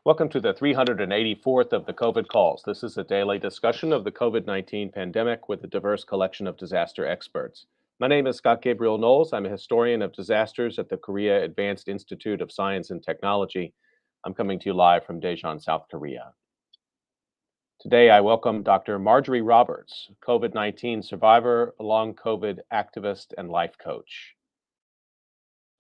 Welcome to the 384th of the COVID calls. This is a daily discussion of the COVID-19 pandemic with a diverse collection of disaster experts. My name is Scott Gabriel Knowles. I'm a historian of disasters at the Korea Advanced Institute of Science and Technology. I'm coming to you live from Daejeon, South Korea. Today, I welcome Dr. Marjorie Roberts, COVID-19 survivor, long COVID activist, and life coach.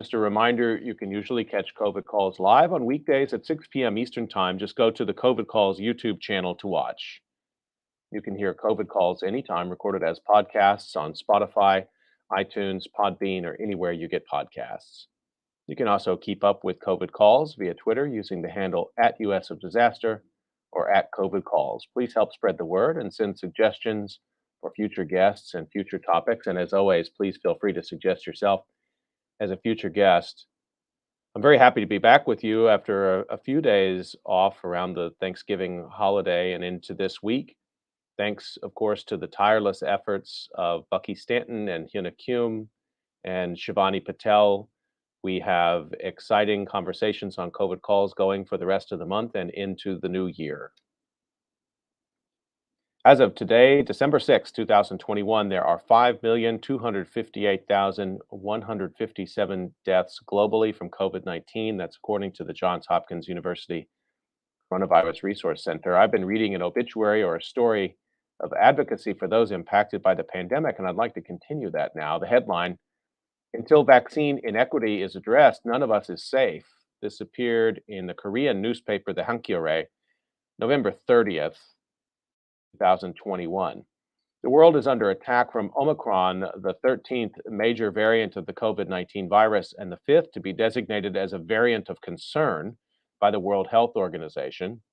Just a reminder, you can usually catch COVID Calls live on weekdays at 6 p.m. Eastern Time. Just go to the COVID Calls YouTube channel to watch. You can hear COVID Calls anytime, recorded as podcasts on Spotify, iTunes, Podbean, or anywhere you get podcasts. You can also keep up with COVID Calls via Twitter using the handle @US of Disaster or @COVID Calls. Please help spread the word and send suggestions for future guests and future topics. And as always, please feel free to suggest yourself as a future guest. I'm very happy to be back with you after a few days off around the Thanksgiving holiday and into this week. Thanks, of course, to the tireless efforts of Bucky Stanton and Hyuna Kim and Shivani Patel. We have exciting conversations on COVID Calls going for the rest of the month and into the new year. As of today, December 6, 2021, there are 5,258,157 deaths globally from COVID-19. That's according to the Johns Hopkins University Coronavirus Resource Center. I've been reading an obituary or a story of advocacy for those impacted by the pandemic, and I'd like to continue that now. The headline, "Until Vaccine Inequity is Addressed, None of Us is Safe." This appeared in the Korean newspaper, the Hankyoreh, November 30th. 2021. The world is under attack from Omicron, the 13th major variant of the COVID-19 virus, and the fifth to be designated as a variant of concern by the World Health Organization.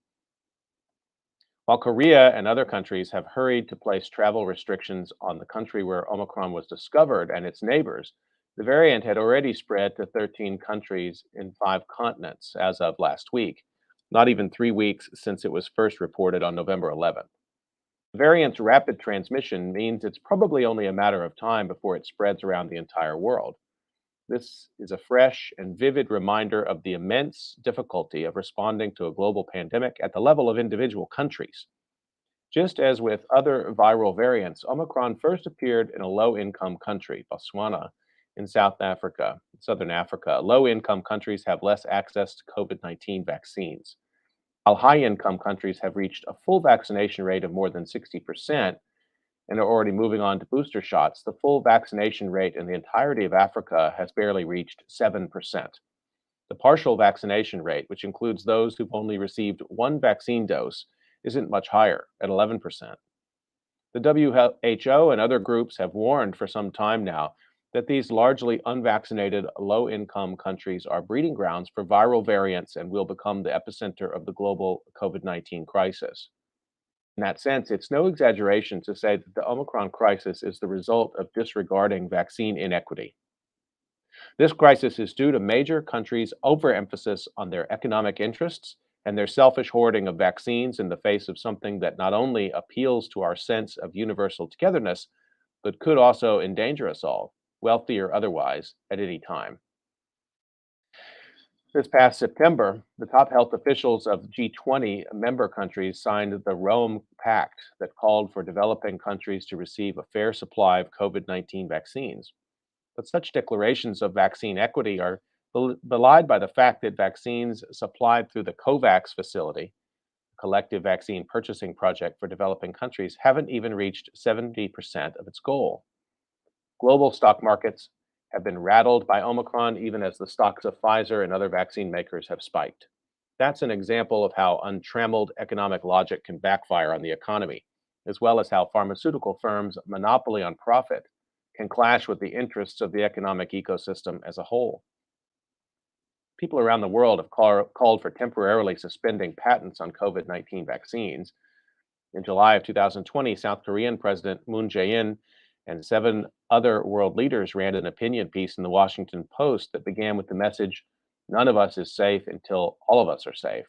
While Korea and other countries have hurried to place travel restrictions on the country where Omicron was discovered and its neighbors, the variant had already spread to 13 countries in 5 continents as of last week, not even 3 weeks since it was first reported on November 11th. The variant's rapid transmission means it's probably only a matter of time before it spreads around the entire world. This is a fresh and vivid reminder of the immense difficulty of responding to a global pandemic at the level of individual countries. Just as with other viral variants, Omicron first appeared in a low-income country, Botswana, in Southern Africa. Low-income countries have less access to COVID-19 vaccines. While high-income countries have reached a full vaccination rate of more than 60% and are already moving on to booster shots, the full vaccination rate in the entirety of Africa has barely reached 7%. The partial vaccination rate, which includes those who've only received one vaccine dose, isn't much higher, at 11%. The WHO and other groups have warned for some time now that these largely unvaccinated, low-income countries are breeding grounds for viral variants and will become the epicenter of the global COVID-19 crisis. In that sense, it's no exaggeration to say that the Omicron crisis is the result of disregarding vaccine inequity. This crisis is due to major countries' overemphasis on their economic interests and their selfish hoarding of vaccines in the face of something that not only appeals to our sense of universal togetherness, but could also endanger us all, wealthy or otherwise, at any time. This past September, the top health officials of G20 member countries signed the Rome Pact that called for developing countries to receive a fair supply of COVID-19 vaccines. But such declarations of vaccine equity are belied by the fact that vaccines supplied through the COVAX facility, a collective vaccine purchasing project for developing countries, haven't even reached 70% of its goal. Global stock markets have been rattled by Omicron, even as the stocks of Pfizer and other vaccine makers have spiked. That's an example of how untrammeled economic logic can backfire on the economy, as well as how pharmaceutical firms' monopoly on profit can clash with the interests of the economic ecosystem as a whole. People around the world have called for temporarily suspending patents on COVID-19 vaccines. In July of 2020, South Korean President Moon Jae-in and 7 other world leaders ran an opinion piece in the Washington Post that began with the message, "None of us is safe until all of us are safe."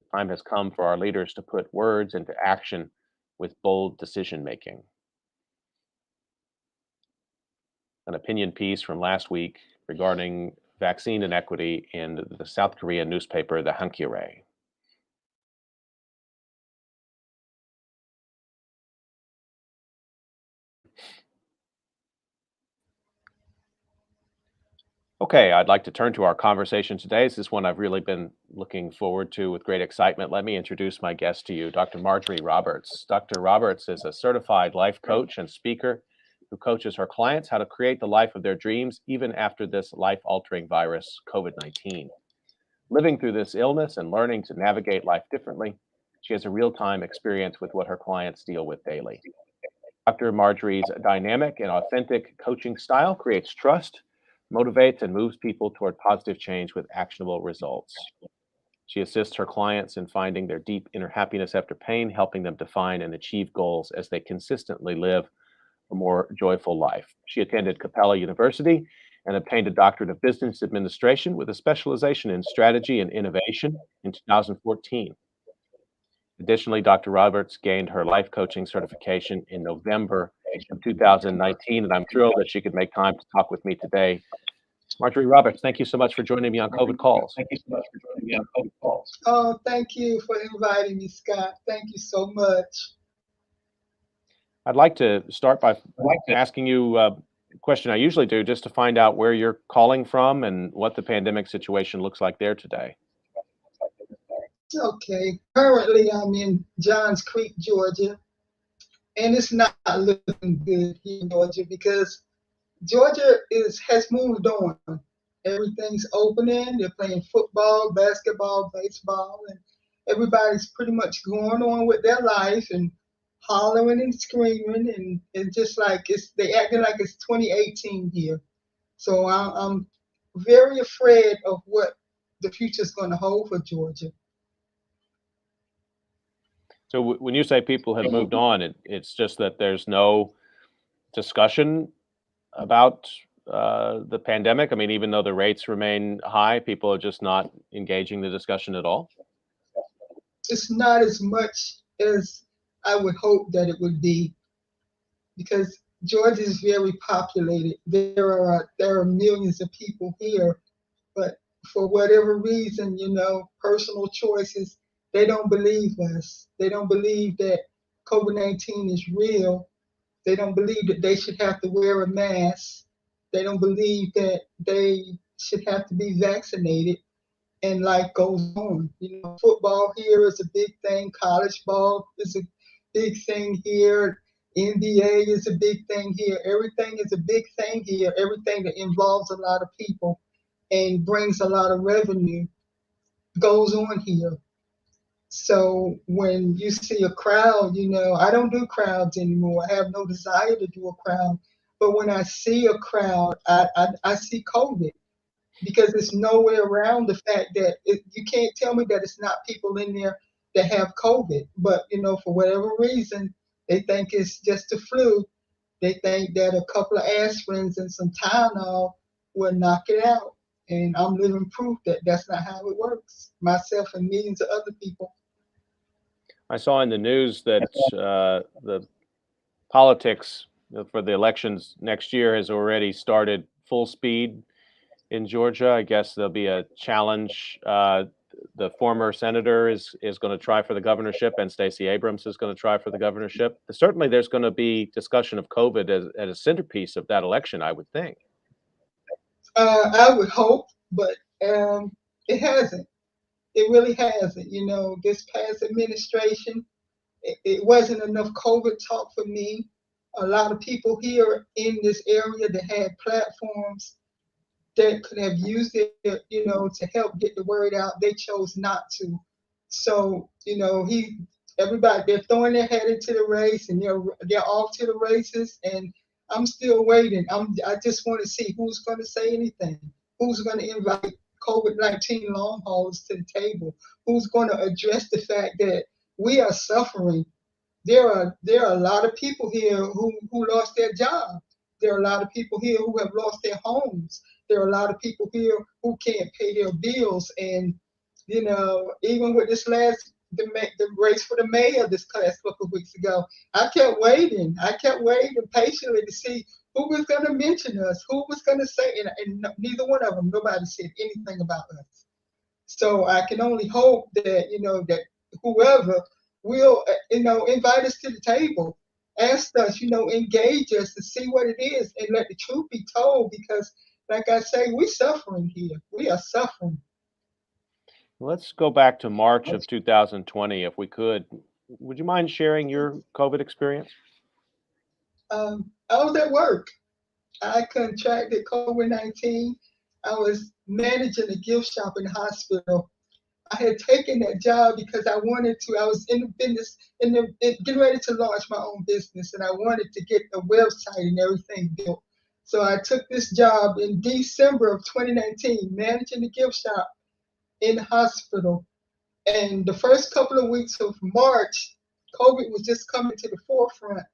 The time has come for our leaders to put words into action with bold decision making. An opinion piece from last week regarding vaccine inequity in the South Korean newspaper, the Hankyoreh. Okay, I'd like to turn to our conversation today. This is one I've really been looking forward to with great excitement. Let me introduce my guest to you, Dr. Marjorie Roberts. Dr. Roberts is a certified life coach and speaker who coaches her clients how to create the life of their dreams even after this life altering virus, COVID 19. Living through this illness and learning to navigate life differently, she has a real time experience with what her clients deal with daily. Dr. Marjorie's dynamic and authentic coaching style creates trust, motivates, and moves people toward positive change with actionable results. She assists her clients in finding their deep inner happiness after pain, helping them define and achieve goals as they consistently live a more joyful life. She attended Capella University and obtained a doctorate of business administration with a specialization in strategy and innovation in 2014. Additionally, Dr. Roberts gained her life coaching certification in November of 2019, and I'm thrilled that she could make time to talk with me today. Marjorie Roberts, thank you so much for joining me on COVID Calls. Oh, thank you for inviting me, Scott. Thank you so much. I'd like to start by asking you a question I usually do, just to find out where you're calling from and what the pandemic situation looks like there today. Okay, currently I'm in Johns Creek, Georgia, and it's not looking good here in Georgia because Georgia is has moved on. Everything's opening. They're playing football, basketball, baseball, and everybody's pretty much going on with their life and hollering and screaming and just like it's they acting like it's 2018 here. So I'm very afraid of what the future's going to hold for Georgia. So when you say people have moved on, it's just that there's no discussion about the pandemic. I mean, even though the rates remain high, people are just not engaging the discussion at all. It's not as much as I would hope that it would be because Georgia is very populated. There are millions of people here, but for whatever reason, personal choices, they don't believe us. They don't believe that COVID-19 is real. They don't believe that they should have to wear a mask. They don't believe that they should have to be vaccinated, and life goes on. Football here is a big thing. College ball is a big thing here. NBA is a big thing here. Everything is a big thing here. Everything that involves a lot of people and brings a lot of revenue goes on here. So when you see a crowd, I don't do crowds anymore. I have no desire to do a crowd. But when I see a crowd, I see COVID because it's nowhere around the fact that you can't tell me that it's not people in there that have COVID. But, for whatever reason, they think it's just a flu. They think that a couple of aspirins and some Tylenol will knock it out. And I'm living proof that that's not how it works. Myself and millions of other people. I saw in the news that the politics for the elections next year has already started full speed in Georgia. I guess there'll be a challenge. The former senator is going to try for the governorship, and Stacey Abrams is going to try for the governorship. Certainly, there's going to be discussion of COVID as a centerpiece of that election, I would think. I would hope, but it hasn't. It really hasn't. This past administration, it wasn't enough COVID talk for me. A lot of people here in this area that had platforms that could have used it, to help get the word out, they chose not to. So, everybody, they're throwing their head into the race and they're off to the races, and I'm still waiting. I just want to see who's going to say anything, who's going to invite COVID-19 long haulers to the table, who's going to address the fact that we are suffering. There are a lot of people here who lost their job. There are a lot of people here who have lost their homes. There are a lot of people here who can't pay their bills. And even with this the race for the mayor this last couple of weeks ago, I kept waiting. I kept waiting patiently to see who was going to mention us, who was going to say, and neither one of them, nobody said anything about us. So I can only hope that that whoever will invite us to the table, ask us, engage us to see what it is, and let the truth be told. Because like I say, we suffering here. We are suffering. Let's go back to March of 2020, if we could. Would you mind sharing your COVID experience? I was at work. I contracted COVID-19. I was managing a gift shop in the hospital. I had taken that job because I wanted to. I was in the business, getting ready to launch my own business, and I wanted to get a website and everything built. So I took this job in December of 2019, managing the gift shop in the hospital. And the first couple of weeks of March, COVID was just coming to the forefront.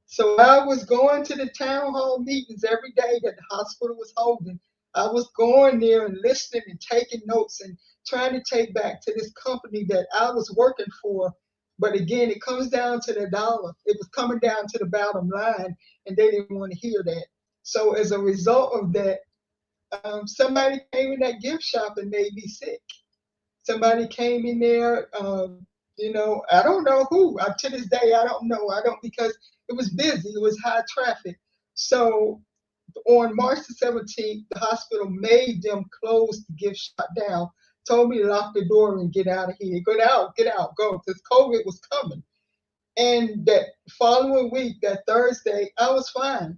So I was going to the town hall meetings every day that the hospital was holding. I was going there and listening and taking notes and trying to take back to this company that I was working for. But again, it comes down to the dollar. It was coming down to the bottom line, and they didn't want to hear that. So as a result of that, somebody came in that gift shop and made me sick. Somebody came in there, I don't know who. To this day, I don't know. I don't, because it was busy. It was high traffic. So on March the 17th, the hospital made them close the gift shop down. Told me to lock the door and get out of here. Get out, go, because COVID was coming. And that following week, that Thursday, I was fine.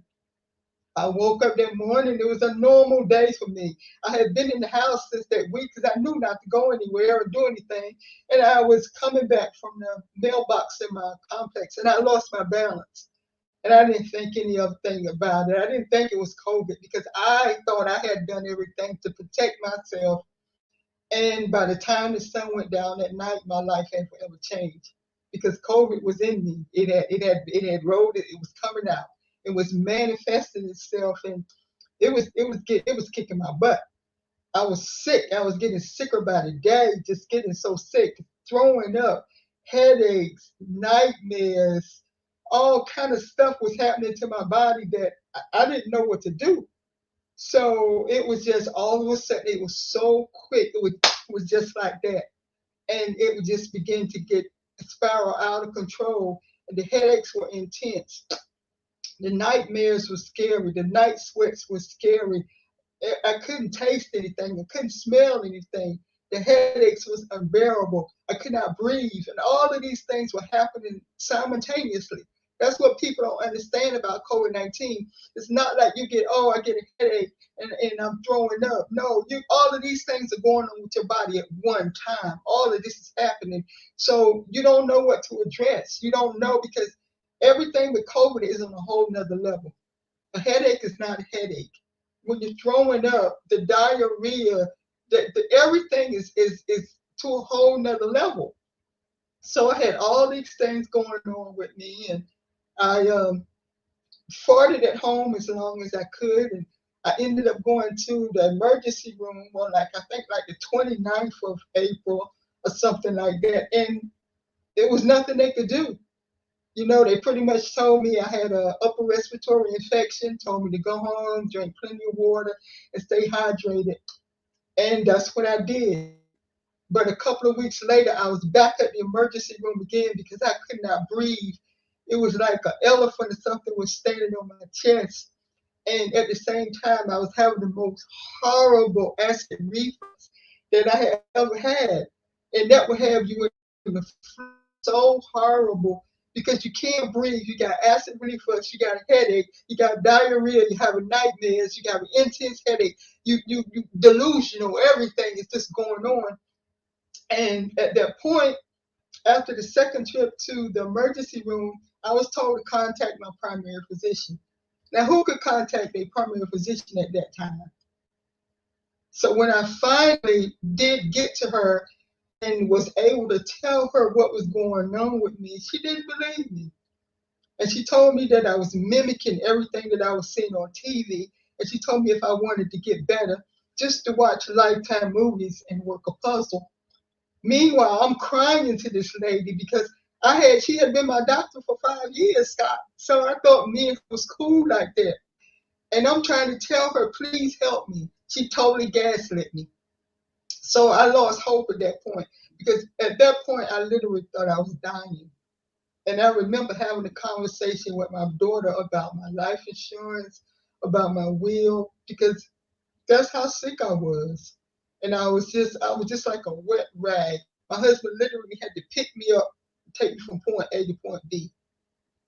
I woke up that morning. It was a normal day for me. I had been in the house since that week because I knew not to go anywhere or do anything. And I was coming back from the mailbox in my complex, and I lost my balance. And I didn't think any other thing about it. I didn't think it was COVID because I thought I had done everything to protect myself. And by the time the sun went down that night, my life had forever changed because COVID was in me. It had rolled. It was coming out. It was manifesting itself, and it was kicking my butt. I was sick. I was getting sicker by the day, just getting so sick, throwing up, headaches, nightmares, all kind of stuff was happening to my body that I didn't know what to do. So it was just all of a sudden, it was so quick. It was just like that. And it would just begin to get spiral out of control. And the headaches were intense. The nightmares were scary. The night sweats were scary. I couldn't taste anything. I couldn't smell anything. The headaches was unbearable. I could not breathe. And all of these things were happening simultaneously. That's what people don't understand about COVID-19. It's not like you get, oh, I get a headache and I'm throwing up. No, all of these things are going on with your body at one time. All of this is happening. So you don't know what to address. You don't know because everything with COVID is on a whole nother level. A headache is not a headache. When you're throwing up, the diarrhea, everything is to a whole nother level. So I had all these things going on with me, and I farted at home as long as I could, and I ended up going to the emergency room on I think like the 29th of April or something like that, and there was nothing they could do. They pretty much told me I had a upper respiratory infection, told me to go home, drink plenty of water, and stay hydrated. And that's what I did. But a couple of weeks later, I was back at the emergency room again because I could not breathe. It was like an elephant or something was standing on my chest. And at the same time, I was having the most horrible acid reflux that I had ever had. And that would have you in the flu, so horrible because you can't breathe. You got acid reflux, you got a headache, you got diarrhea, you have nightmares, you got an intense headache, you delusional, everything is just going on. And at that point, after the second trip to the emergency room, I was told to contact my primary physician. Now, who could contact a primary physician at that time? So when I finally did get to her and was able to tell her what was going on with me, she didn't believe me. And she told me that I was mimicking everything that I was seeing on TV. And she told me if I wanted to get better, just to watch Lifetime movies and work a puzzle. Meanwhile, I'm crying to this lady because she had been my doctor for 5 years, Scott. So I thought me and her was cool like that. And I'm trying to tell her, please help me. She totally gaslit me. So I lost hope at that point because at that point, I literally thought I was dying. And I remember having a conversation with my daughter about my life insurance, about my will, because That's how sick I was. And I was just like a wet rag. My husband literally had to pick me up, take me from point A to point B.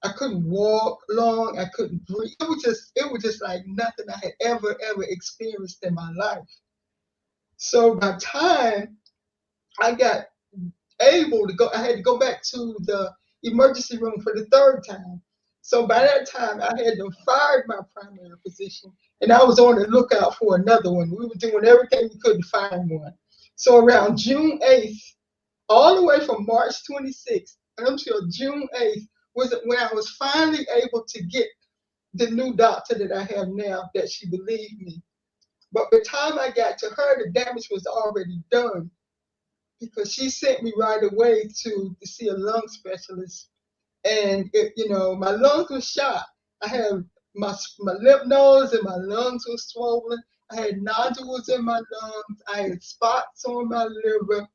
I couldn't walk long. I couldn't breathe. It was just like nothing I had ever experienced in my life. So by the time I got able to go, I had to go back to the emergency room for the third time. So by that time, I had to fired my primary physician, and I was on the lookout for another one. We were doing everything we could to find one. So around June 8th, all the way from March 26th until June 8th was when I was finally able to get the new doctor that I have now, that she believed me. But by the time I got to her, the damage was already done, because she sent me right away to see a lung specialist. And my lungs were shot. I had my lymph nodes and my lungs were swollen. I had nodules in my lungs. I had spots on my liver.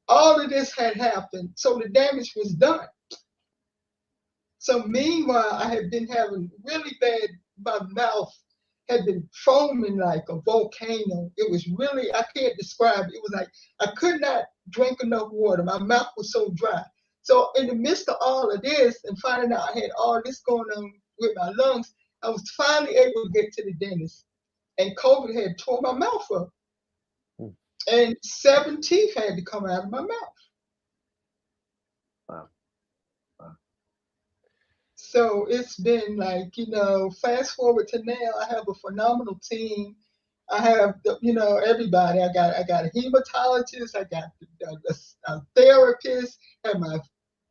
All of this had happened, so the damage was done. So meanwhile, I had been having really bad. My mouth had been foaming like a volcano. It was really, I can't describe it. It was like I could not drink enough water. My mouth was so dry. So in the midst of all of this and finding out I had all this going on with my lungs, I was finally able to get to the dentist. And COVID had tore my mouth up. Hmm. And 7 teeth had to come out of my mouth. Wow. So it's been like, fast forward to now, I have a phenomenal team. I have, everybody. I got a hematologist. I got a therapist. I have my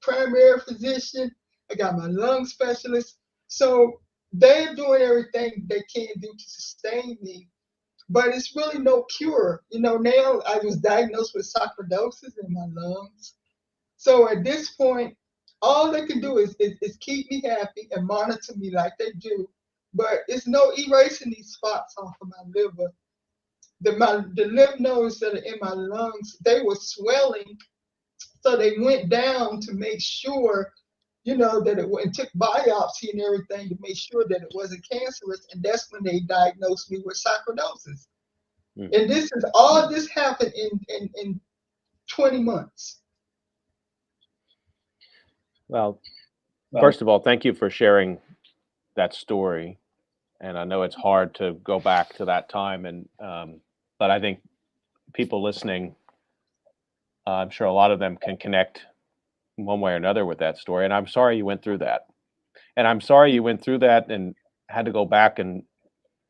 primary physician. I got my lung specialist. So they're doing everything they can do to sustain me. But it's really no cure. Now I was diagnosed with sarcoidosis in my lungs. So at this point, all they can do is keep me happy and monitor me like they do. But it's no erasing these spots off of my liver. The lymph nodes that are in my lungs, they were swelling. So they went down to make sure, that and took biopsy and everything to make sure that it wasn't cancerous. And that's when they diagnosed me with sarcoidosis. Hmm. And this happened in 20 months. Well, first of all, thank you for sharing that story. And I know it's hard to go back to that time, but I think people listening, I'm sure a lot of them can connect one way or another with that story. And I'm sorry you went through that. And I'm sorry you went through that and had to go back to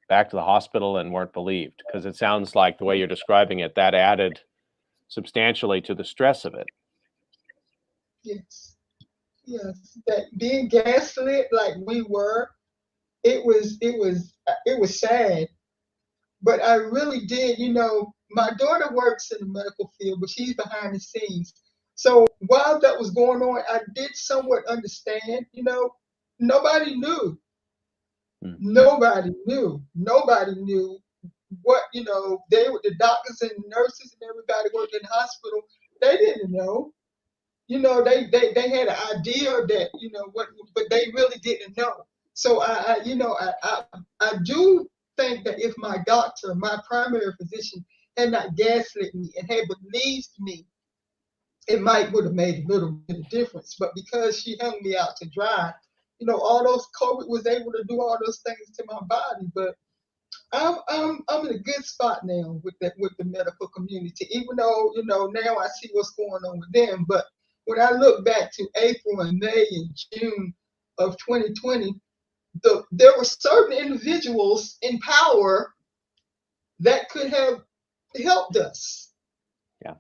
the hospital and weren't believed, because it sounds like the way you're describing it, that added substantially to the stress of it. Yes. Yes, that being gaslit like we were, it was sad. But I really did, my daughter works in the medical field, but she's behind the scenes. So while that was going on, I did somewhat understand, nobody knew. Hmm. Nobody knew what, they were the doctors and nurses and everybody working in the hospital. They didn't know. They had an idea that, what, but they really didn't know. So I do think that if my doctor, my primary physician, had not gaslit me and had believed me, it might would have made a little bit of difference. But because she hung me out to dry, all those COVID was able to do all those things to my body. But I'm in a good spot now with the medical community, even though now I see what's going on with them. But when I look back to April and May and June of 2020, there were certain individuals in power that could have helped us. Yeah.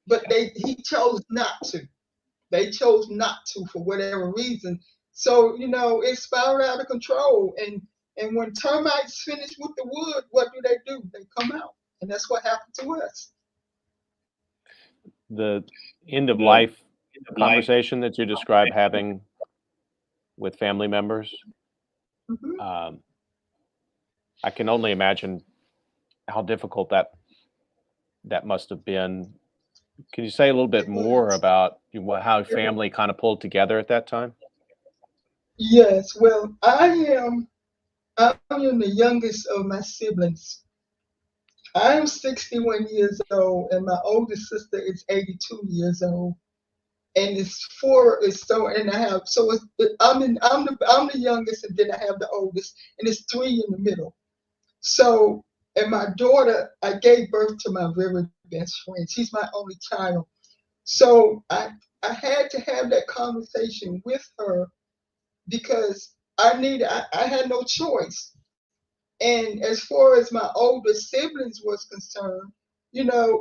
But he chose not to. They chose not to for whatever reason. So it spiraled out of control. And when termites finish with the wood, what do? They come out, and that's what happened to us. The end of life conversation that you describe having with family members, Mm-hmm. I can only imagine how difficult that must have been. Can you say a little bit more about how family kind of pulled together at that time? Yes. Well, I am the youngest of my siblings. I am 61 years old, and my oldest sister is 82 years old, and it's four. It's so, and I have so it's. I'm the youngest, and then I have the oldest, and it's three in the middle. So, and my daughter, I gave birth to my very best friend. She's my only child. So I had to have that conversation with her because I had no choice. And as far as my older siblings was concerned,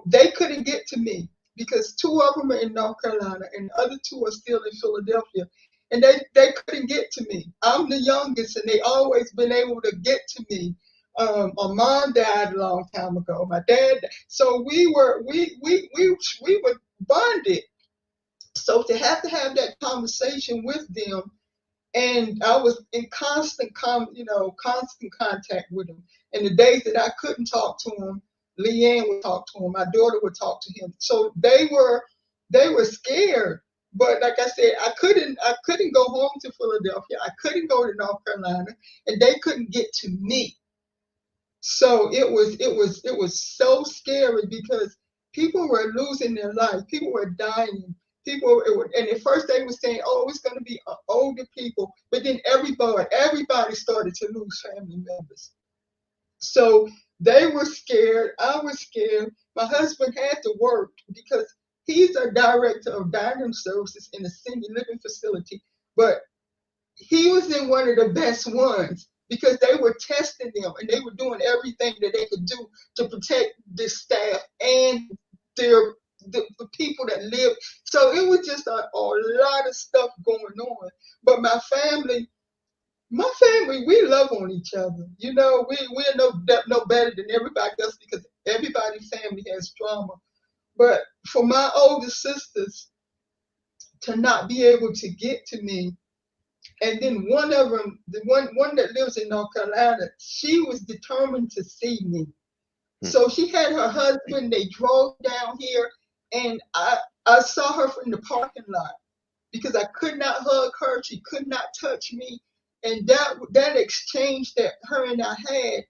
they couldn't get to me because two of them are in North Carolina and the other two are still in Philadelphia. And they couldn't get to me. I'm the youngest and they always been able to get to me. My mom died a long time ago. My dad, so we were bonded. So to have that conversation with them, and I was in constant contact with him. And the days that I couldn't talk to him, Leanne would talk to him. My daughter would talk to him. So they were scared. But like I said, I couldn't go home to Philadelphia. I couldn't go to North Carolina, and they couldn't get to me. So it was so scary because people were losing their life. People were dying. And at first they were saying, "Oh, it's going to be older people," but then everybody started to lose family members. So they were scared. I was scared. My husband had to work because he's a director of dining services in a senior living facility, but he was in one of the best ones because they were testing them and they were doing everything that they could do to protect the staff and the people that lived. So it was just a lot of stuff going on. But my family, we love on each other. We're no better than everybody else because everybody's family has trauma. But for my older sisters to not be able to get to me, and then one of them, the one that lives in North Carolina, she was determined to see me. So she had her husband. They drove down here, and I saw her from the parking lot because I could not hug her. She could not touch me, and that exchange that her and I had,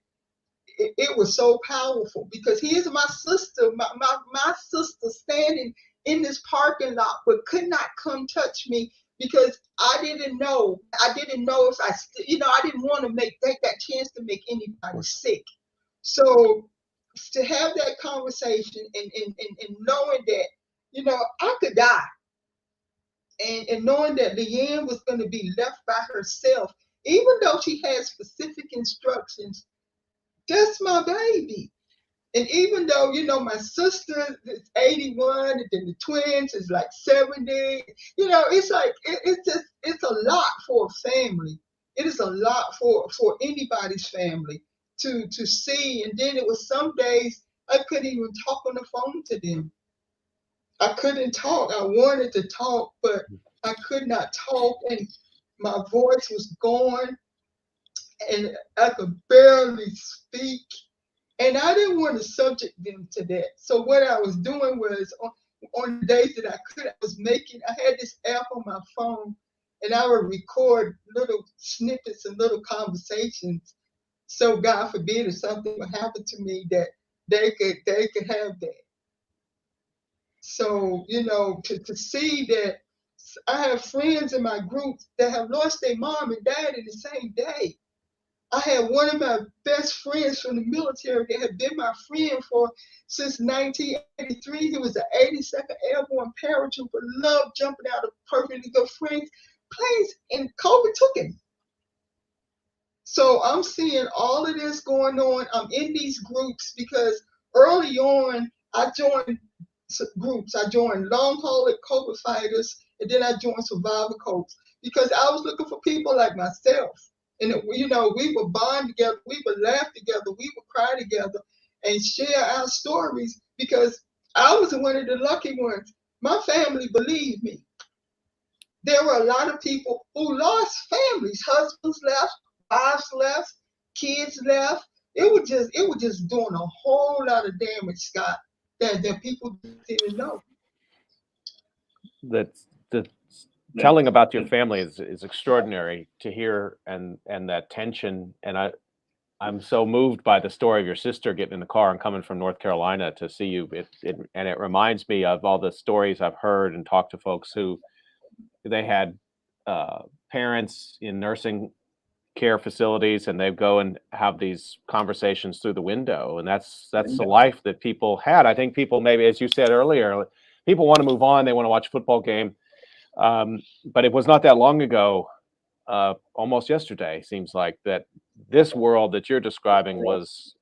it was so powerful because here's my sister, my sister standing in this parking lot, but could not come touch me because I didn't know. I didn't know if I didn't want to take that chance to make anybody sick. So to have that conversation and knowing that, I could die, and knowing that Leanne was going to be left by herself, even though she had specific instructions, that's my baby. And even though, my sister is 81 and then the twins is like 70, it's like, it's a lot for a family. It is a lot for anybody's family to see. And then it was some days I couldn't even talk on the phone to them. I couldn't talk. I wanted to talk, but I could not talk. And my voice was gone and I could barely speak. And I didn't want to subject them to that. So what I was doing was on the days that I could, I had this app on my phone and I would record little snippets and little conversations. So God forbid if something would happen to me that they could have that. So, to see that I have friends in my group that have lost their mom and dad in the same day. I had one of my best friends from the military that had been my friend since 1983. He was an 82nd Airborne paratrooper, loved jumping out of perfectly good friends, planes, and COVID took him. So I'm seeing all of this going on. I'm in these groups because early on I joined groups. I joined long haul COVID fighters, and then I joined survival codes because I was looking for people like myself. And we would bond together, we would laugh together, we would cry together, and share our stories because I was one of the lucky ones. My family believed me. There were a lot of people who lost families, husbands left, wives left, kids left. It was just doing a whole lot of damage, Scott, that people didn't know. That's the telling about your family is extraordinary to hear, and that tension. And I I'm so moved by the story of your sister getting in the car and coming from North Carolina to see you. It reminds me of all the stories I've heard and talked to folks who they had parents in nursing care facilities, and they go and have these conversations through the window, and that's the life that people had. I think people, maybe as you said earlier, people want to move on. They want to watch a football game, but it was not that long ago, almost yesterday, seems like, that this world that you're describing was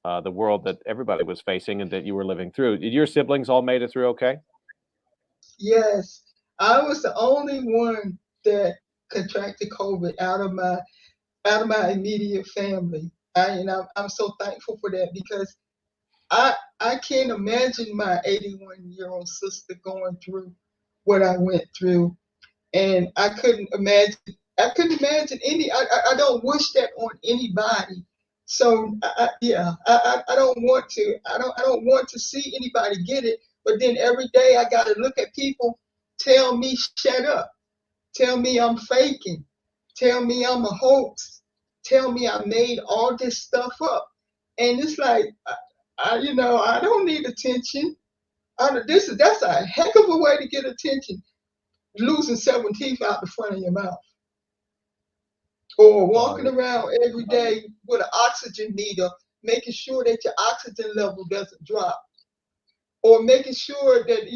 the world that everybody was facing and that you were living through. Did your siblings all made it through okay? Yes, I was the only one that contracted COVID out of my immediate family. I'm so thankful for that because I can't imagine my 81-year-old sister going through what I went through, and I couldn't imagine I don't wish that on anybody. So yeah, I don't want to I don't want to see anybody get it. But then every day I got to look at people tell me shut up, tell me I'm faking, tell me I'm a hoax, tell me I made all this stuff up, and it's like I don't need attention. That's a heck of a way to get attention, losing 7 teeth out the front of your mouth, or walking Well, around every day with an oxygen meter, making sure that your oxygen level doesn't drop, or making sure that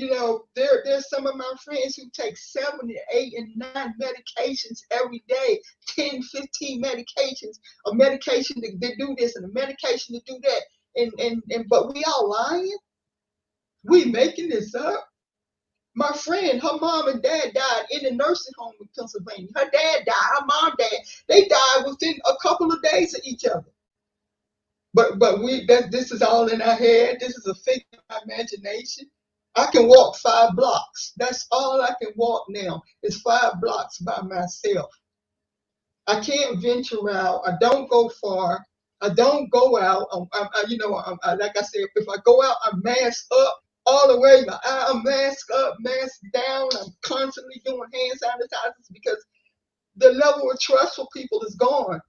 there's some of my friends who take 7 and 8 and 9 medications every day, 10, 15 medications, a medication to do this and a medication to do that, and but we all lying, we making this up. My friend, her mom and dad died in a nursing home in Pennsylvania. Her dad died, her mom died. They died within a couple of days of each other. But this is all in our head. This is a figure of our imagination. I can walk 5 blocks. That's all I can walk now. Is 5 blocks by myself. I can't venture out. I don't go far. I don't go out. Like I said, if I go out, I'm masked up all the way. I'm masked up, masked down. I'm constantly doing hand sanitizers because the level of trust for people is gone.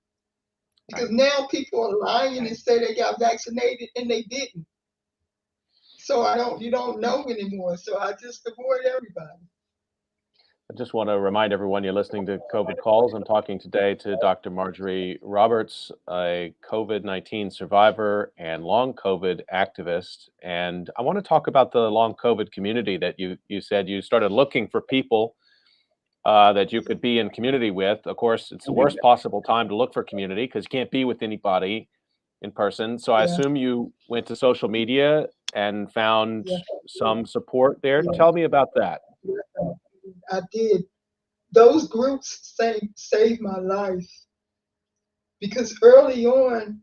Because right. now people are lying and say they got vaccinated and they didn't. So you don't know anymore. So I just avoid everybody. I just want to remind everyone you're listening to COVID Calls. I'm talking today to Dr. Marjorie Roberts, a COVID-19 survivor and long COVID activist. And I want to talk about the long COVID community that you said you started looking for people that you could be in community with. Of course, it's the worst possible time to look for community because you can't be with anybody in person. So I Yeah, assume you went to social media and found yeah, some support there. yeah. Tell me about that. I did. Those groups saved my life because early on,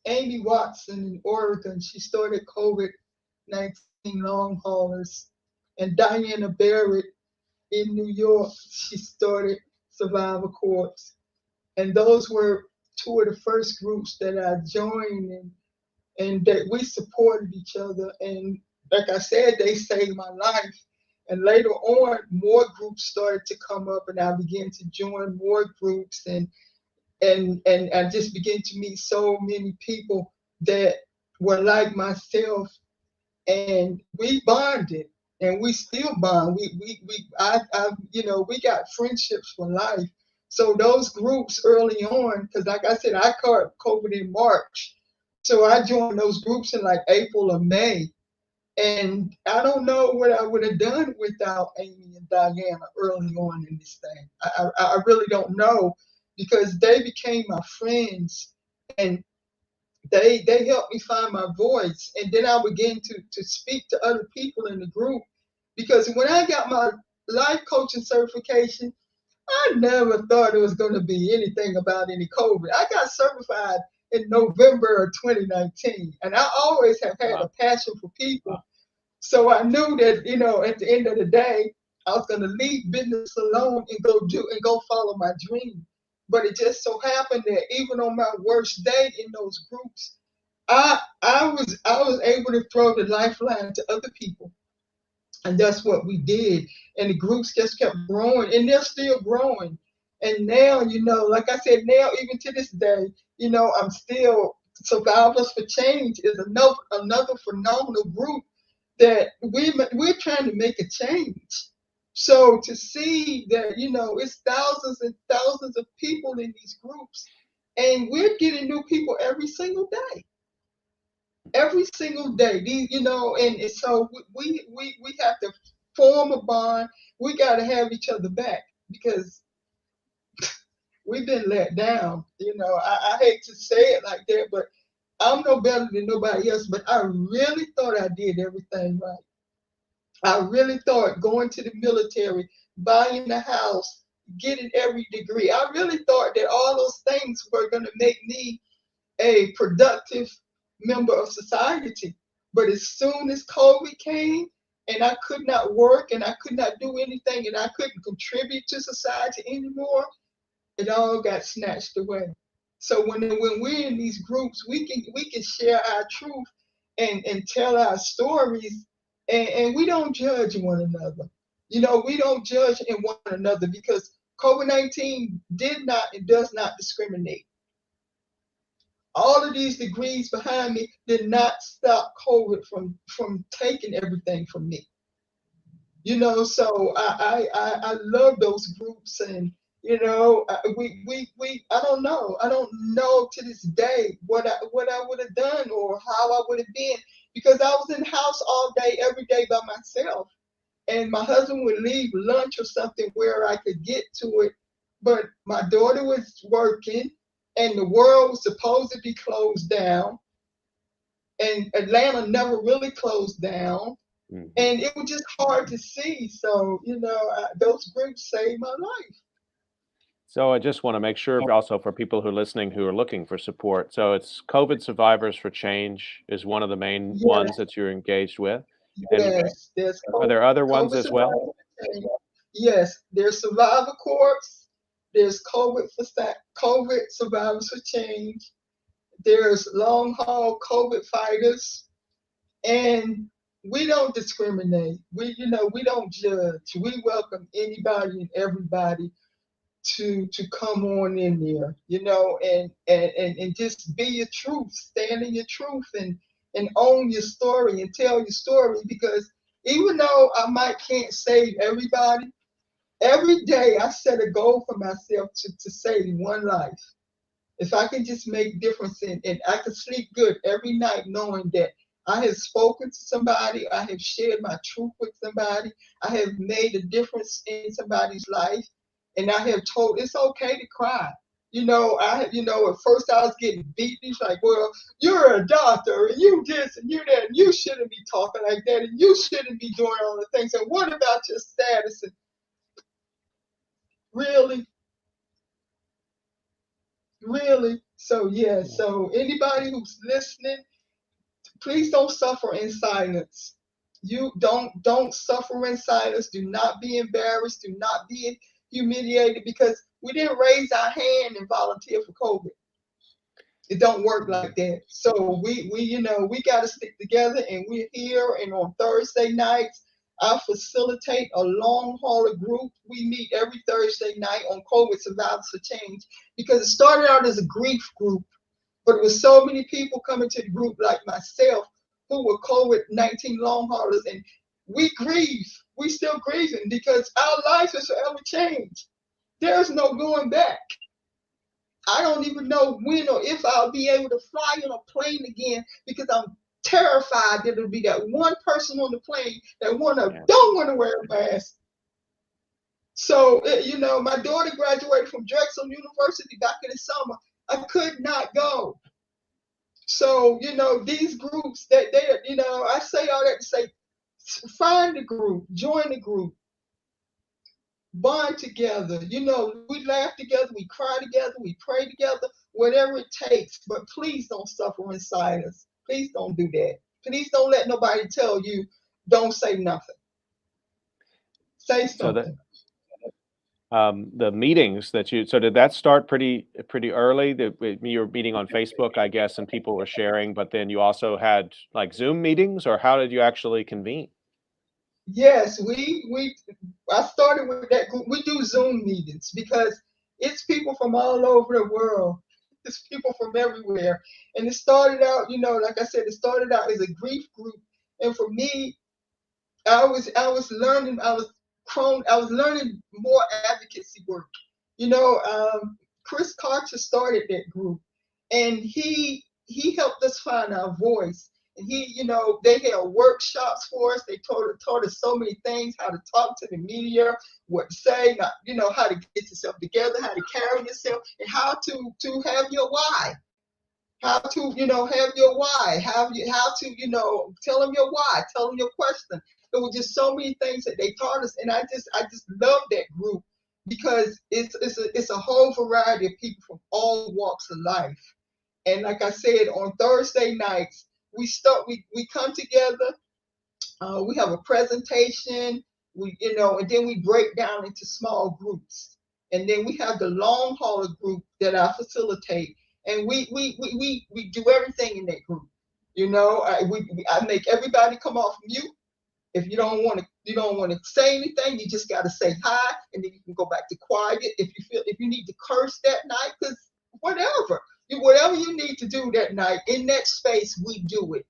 Amy Watson in Oregon, she started COVID-19 long haulers, and Diana Barrett in New York, she started Survivor Corps. And those were two of the first groups that I joined, and that we supported each other. And like I said, they saved my life. And later on, more groups started to come up, and I began to join more groups, and I just began to meet so many people that were like myself, and we bonded, and we still bond. We got friendships for life. So those groups early on, because like I said, I caught COVID in March, so I joined those groups in like April or May, and I don't know what I would have done without Amy and Diana early on in this thing. I really don't know, because they became my friends, and they helped me find my voice, and then I began to speak to other people in the group, because when I got my life coaching certification, I never thought it was going to be anything about any COVID. I got certified in November of 2019, and I always have had a Wow. passion for people. So I knew that, at the end of the day, I was going to leave business alone and go follow my dream. But it just so happened that even on my worst day in those groups, I was able to throw the lifeline to other people, and that's what we did. And the groups just kept growing, and they're still growing. And now, like I said, now even to this day, I'm still Survivors for Change is another phenomenal group that we're trying to make a change. So to see that, it's thousands and thousands of people in these groups, and we're getting new people every single day. Every single day. And so we have to form a bond. We got to have each other back because we've been let down. I hate to say it like that, but I'm no better than nobody else. But I really thought I did everything right. I really thought going to the military, buying a house, getting every degree, I really thought that all those things were going to make me a productive member of society. But as soon as COVID came and I could not work and I could not do anything and I couldn't contribute to society anymore, it all got snatched away. So when we're in these groups, we can share our truth and tell our stories, and we don't judge one another. We don't judge in one another because COVID-19 did not and does not discriminate. All of these degrees behind me did not stop COVID from taking everything from me. So I love those groups, and I don't know. I don't know to this day what I would have done or how I would have been, because I was in the house all day, every day by myself. And my husband would leave lunch or something where I could get to it. But my daughter was working and the world was supposed to be closed down. And Atlanta never really closed down. Mhm. And it was just hard to see. So, those groups saved my life. So I just want to make sure also for people who are listening who are looking for support. So it's COVID Survivors for Change is one of the main ones Yes, that you're engaged with. And yes. There's are there other ones COVID as well? Survivor for Change. Yes, there's Survivor Corps. There's COVID Survivors for Change. There's long haul COVID fighters. And we don't discriminate. We don't judge. We welcome anybody and everybody to come on in there, and just be your truth, stand in your truth, and own your story and tell your story. Because even though I might can't save everybody, every day I set a goal for myself to save one life. If I can just make difference and I can sleep good every night knowing that I have spoken to somebody, I have shared my truth with somebody, I have made a difference in somebody's life, and I have told it's okay to cry. At first I was getting beat. He's like, well, you're a doctor and you this and you that, and you shouldn't be talking like that, and you shouldn't be doing all the things. And what about your status? And really, really. So yeah. So anybody who's listening, please don't suffer in silence. You don't suffer in silence. Do not be embarrassed. Do not be humiliated because we didn't raise our hand and volunteer for COVID. It don't work like that. So we got to stick together, and we're here. And on Thursday nights, I facilitate a long hauler group. We meet every Thursday night on COVID Survivors for Change because it started out as a grief group. But it was so many people coming to the group like myself who were COVID-19 long haulers, and we grieve. We still grieving because our life is forever changed. There's no going back. I don't even know when or if I'll be able to fly on a plane again because I'm terrified that it'll be that one person on the plane that don't want to wear a mask. So, my daughter graduated from Drexel University back in the summer. I could not go. So, these groups I say all that to say, find a group, join a group, bond together. We laugh together, we cry together, we pray together, whatever it takes. But please don't suffer in silence. Please don't do that. Please don't let nobody tell you, don't say nothing. Say So something. the meetings so did that start pretty early? You were meeting on Facebook, I guess, and people were sharing, but then you also had like Zoom meetings, or how did you actually convene? Yes, I started with that group. We do Zoom meetings because It's people from all over the world. It's people from everywhere. And it started out, like I said, it started out as a grief group. And for me, I was learning, I was learning more advocacy work. You know, Chris Carter started that group, and he helped us find our voice. And they held workshops for us. They taught us so many things: how to talk to the media, what to say, not, how to get yourself together, how to carry yourself, and how to have your why. How to, have your why. How to, tell them your why. Tell them your question. There were just so many things that they taught us, and I just love that group because it's a whole variety of people from all walks of life. And like I said, on Thursday nights, we come together. We have a presentation. And then we break down into small groups. And then we have the long hauler group that I facilitate, and we do everything in that group. I make everybody come off mute. If you don't want to say anything, you just got to say hi, and then you can go back to quiet. If you need to curse that night, because whatever whatever you need to do that night in that space, we do it.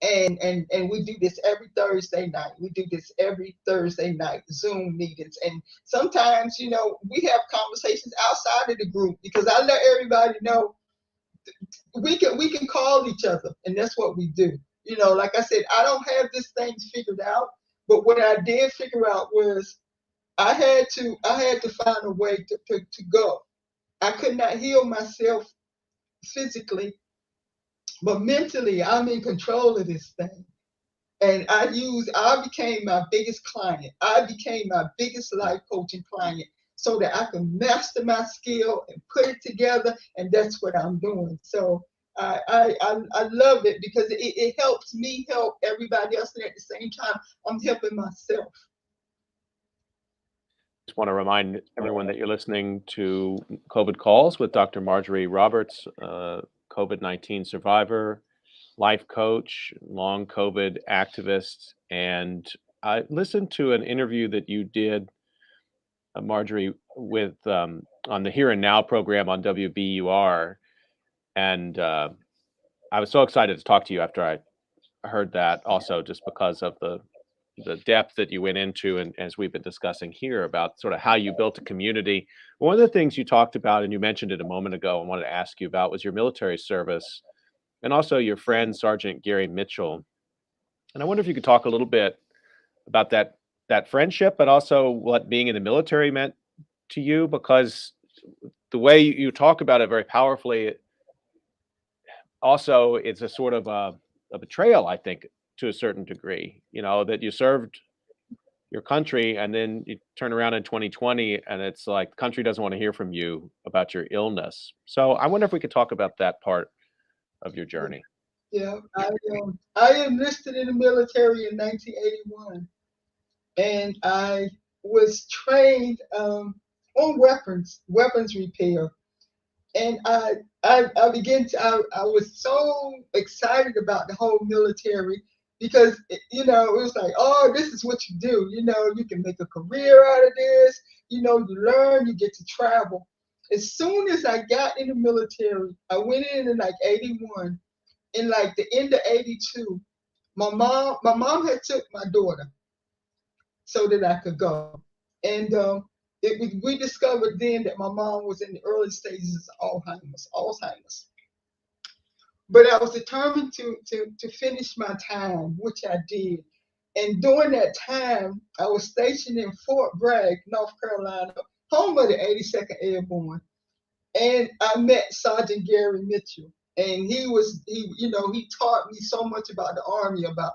And we do this every Thursday night. We do this every Thursday night, Zoom meetings. And sometimes, we have conversations outside of the group, because I let everybody know we can call each other, and that's what we do. Like I said, I don't have this thing figured out, but what I did figure out was I had to find a way to go. I could not heal myself physically, but mentally I'm in control of this thing. And I became my biggest client. I became my biggest life coaching client, so that I can master my skill and put it together. And that's what I'm doing. So I love it, because it helps me help everybody else. And at the same time, I'm helping myself. Just want to remind everyone that you're listening to COVID Calls with Dr. Marjorie Roberts, COVID-19 survivor, life coach, long COVID activist. And I listened to an interview that you did, Marjorie, with on the Here and Now program on WBUR. And I was so excited to talk to you after I heard that, also just because of the depth that you went into, and as we've been discussing here, about sort of how you built a community. One of the things you talked about, and you mentioned it a moment ago, and wanted to ask you about, was your military service, and also your friend Sergeant Gary Mitchell. And I wonder if you could talk a little bit about that friendship, but also what being in the military meant to you, because the way you talk about it very powerfully, also it's a sort of a betrayal, I think, to a certain degree, that you served your country, and then you turn around in 2020 and it's like the country doesn't want to hear from you about your illness. So I wonder if we could talk about that part of your journey. Yeah, I enlisted in the military in 1981, and I was trained on weapons repair. And I began to I was so excited about the whole military, because it was like, oh, this is what you do. You can make a career out of this. You learn, you get to travel. As soon as I got in the military, I went in like 81. In like the end of 82, my mom had took my daughter so that I could go. And we discovered then that my mom was in the early stages of Alzheimer's. But I was determined to finish my time, which I did. And during that time, I was stationed in Fort Bragg, North Carolina, home of the 82nd Airborne. And I met Sergeant Gary Mitchell. And he taught me so much about the Army, about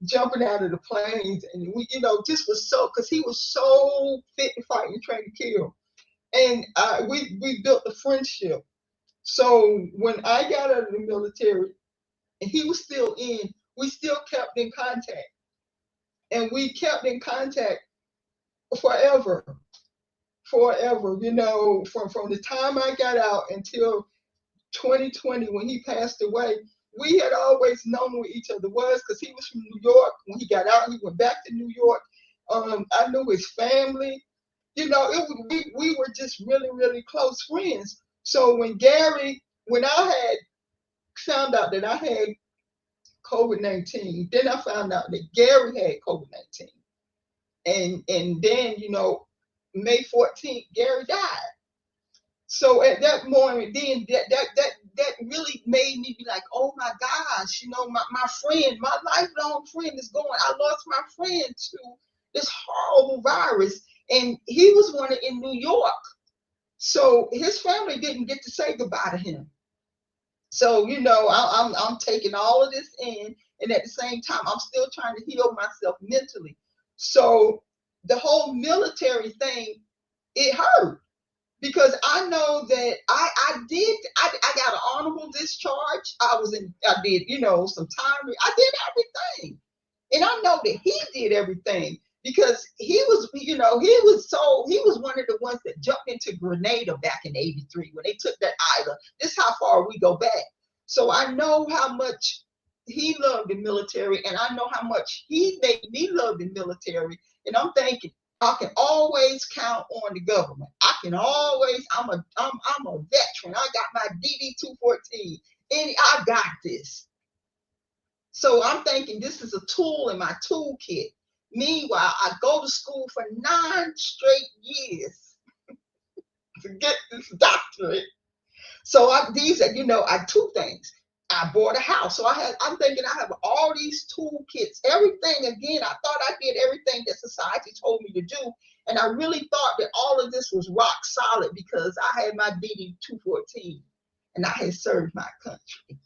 jumping out of the planes. And just was so, because he was so fit to fight and trained to kill. And we built a friendship. So when I got out of the military and he was still in, we still kept in contact. And we kept in contact forever. Forever. From the time I got out until 2020, when he passed away, we had always known where each other was, because he was from New York. When he got out, he went back to New York. I knew his family. you know, we were just really, really close friends. So when I had found out that I had COVID-19, then I found out that Gary had COVID-19. And then, you know, May 14th, Gary died. So at that moment, then that really made me be like, oh my gosh, you know, my friend, my lifelong friend is going. I lost my friend to this horrible virus, and he was one in New York. So his family didn't get to say goodbye to him. So, you know, I'm taking all of this in, and at the same time, I'm still trying to heal myself mentally. So the whole military thing, it hurt because I know that I got an honorable discharge. I did, you know, some time. I did everything, and I know that he did everything because he was, you know, he was one of the ones that jumped into Grenada back in '83 when they took that island. This is how far we go back. So I know how much he loved the military, and I know how much he made me love the military. And I'm thinking, I can always count on the government. I can always, I'm a veteran. I got my DD 214, and I got this. So I'm thinking this is a tool in my toolkit. Meanwhile, I go to school for 9 straight years to get this doctorate. So you know, two things. I bought a house. So I'm thinking I have all these toolkits, everything. Again, I thought I did everything that society told me to do. And I really thought that all of this was rock solid because I had my DD 214 and I had served my country.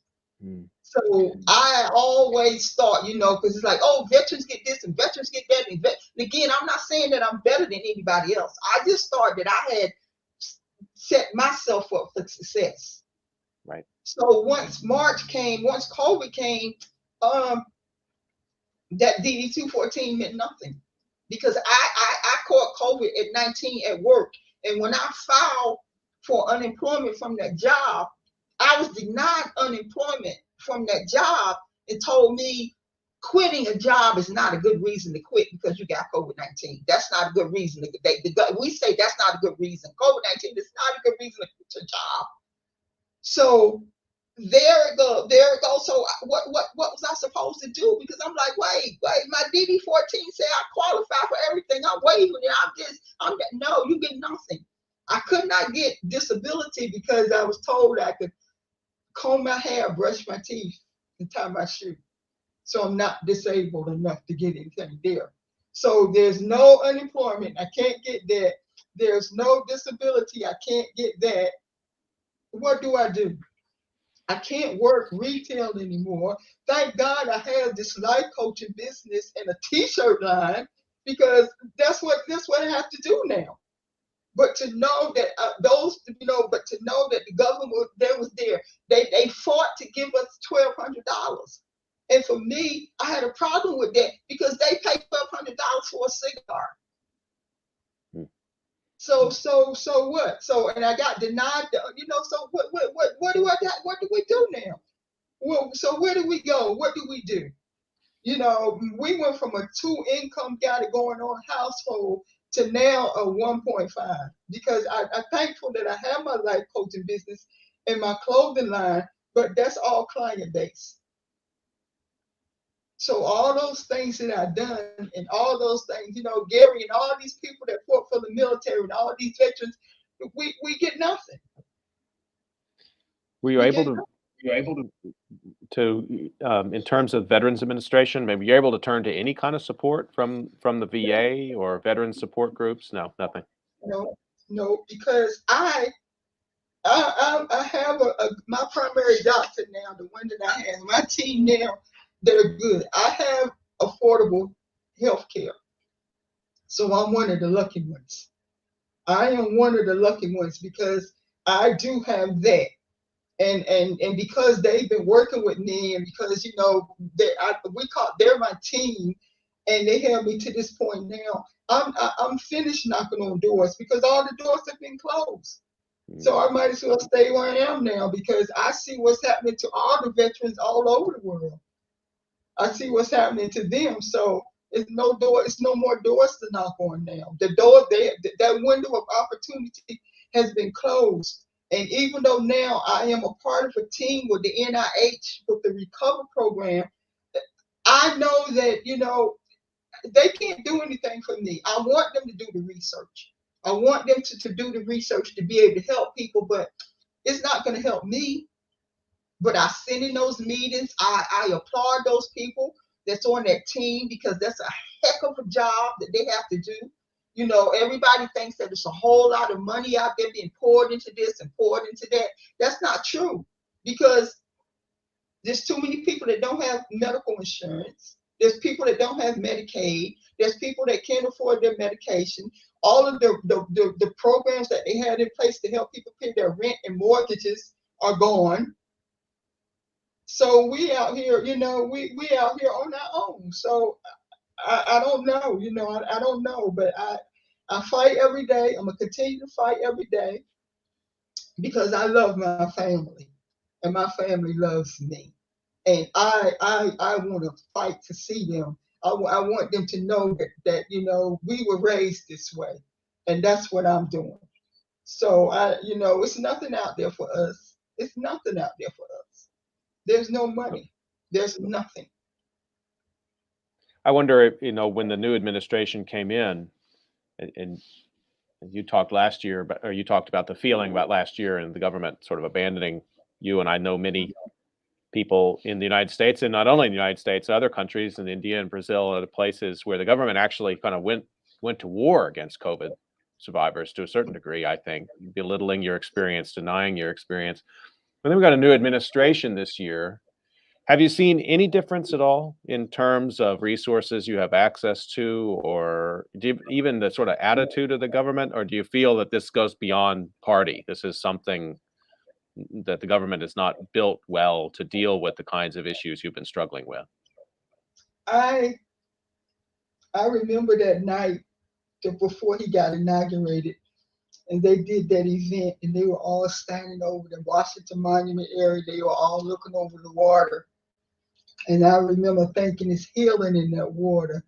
Mm. So I always thought, you know, because it's like, oh, veterans get this and veterans get that. And again, I'm not saying that I'm better than anybody else. I just thought that I had set myself up for success. Right. So once COVID came, that DD 214 meant nothing because I caught COVID at 19 at work. And when I filed for unemployment from that job, I was denied unemployment from that job and told me quitting a job is not a good reason to quit because you got COVID-19. That's not a good reason. We say that's not a good reason. COVID-19 is not a good reason to quit your job. So there it goes. So what was I supposed to do? Because I'm like, wait, my DD 14 said I qualify for everything. I'm waiting. No, you get nothing. I could not get disability because I was told I could comb my hair, brush my teeth, and tie my shoe. So I'm not disabled enough to get anything there. So there's no unemployment. I can't get that. There's no disability. I can't get that. What do? I can't work retail anymore. Thank God I have this life coaching business and a t-shirt line because that's what I have to do now. But to know that but to know that the government was there, they fought to give us $1,200. And for me, I had a problem with that because they pay $1,200 for a cigar. So what? So and I got denied. So what do I got? What do we do now? Well, so where do we go? What do we do? You know, we went from a 2-income guy to going on household to now a 1.5 because I'm thankful that I have my life coaching business and my clothing line, but that's all client based. So all those things that I've done and all those things, you know, Gary and all these people that fought for the military and all these veterans, we get nothing. Were you able to in terms of Veterans Administration, maybe you're able to turn to any kind of support from the VA or veteran support groups? No, nothing. No, because I have my primary doctor now, the one that I have, my team now, that are good. I have affordable health care. So I'm one of the lucky ones. I am one of the lucky ones because I do have that. And because they've been working with me and because, you know, they're my team and they have me to this point now, I'm finished knocking on doors because all the doors have been closed. So I might as well stay where I am now because I see what's happening to all the veterans all over the world. I see what's happening to them. So It's no door. It's no more doors to knock on now. The door there, that window of opportunity has been closed. And even though now I am a part of a team with the NIH with the Recover program, I know that they can't do anything for me. I want them to do the research. I want them to do the research to be able to help people, but it's not going to help me. But I sit in those meetings. I applaud those people that's on that team because that's a heck of a job that they have to do. Everybody thinks that it's a whole lot of money out there being poured into this and poured into that. That's not true because there's too many people that don't have medical insurance. There's people that don't have Medicaid. There's people that can't afford their medication. All of the programs that they had in place to help people pay their rent and mortgages are gone. So we out here, we out here on our own. So I don't know, I don't know, but I fight every day. I'm gonna continue to fight every day because I love my family and my family loves me. And I want to fight to see them. I want them to know that we were raised this way, and that's what I'm doing. So it's nothing out there for us. It's nothing out there for us. There's no money. There's nothing. I wonder if, when the new administration came in, and you talked last year, or you talked about the feeling about last year and the government sort of abandoning you. And I know many people in the United States, and not only in the United States, other countries in India and Brazil, other places where the government actually kind of went to war against COVID survivors to a certain degree, I think, belittling your experience, denying your experience. But then we got a new administration this year. Have you seen any difference at all in terms of resources you have access to, or even the sort of attitude of the government? Or do you feel that this goes beyond party? This is something that the government is not built well to deal with the kinds of issues you've been struggling with? I remember that night before he got inaugurated, and they did that event, and they were all standing over the Washington Monument area. They were all looking over the water. And I remember thinking it's healing in that water.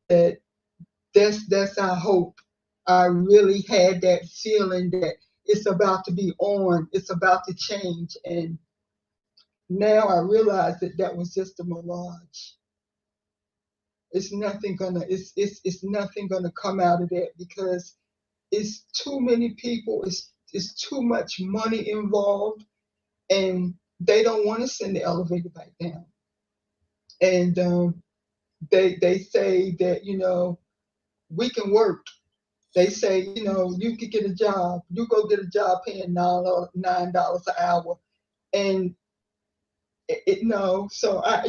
That's our hope. I really had that feeling that it's about to be on, it's about to change. And now I realize that was just a mirage. It's nothing gonna come out of that because it's too many people, it's too much money involved, and they don't want to send the elevator back down. And they say that we can work. They say you could get a job. You go get a job paying $9 an hour, and no. So I